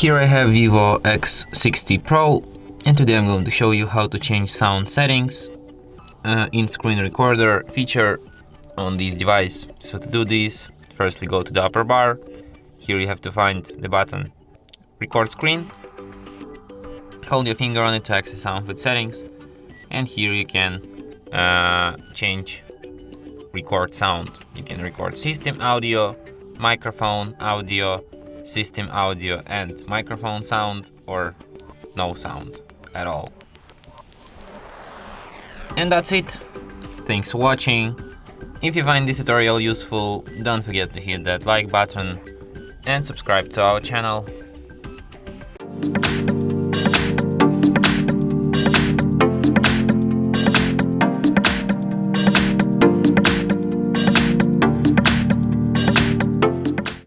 Here I have VIVO X60 Pro, and today I'm going to show you how to change sound settings in screen recorder feature on this device. So to do this, firstly go to the upper bar. Here you have to find the button record screen. Hold your finger on it to access sound with settings, and here you can change record sound. You can record system audio, microphone audio, system audio and microphone sound, or no sound at all. And that's it. Thanks for watching. If you find this tutorial useful, don't forget to hit that like button and subscribe to our channel.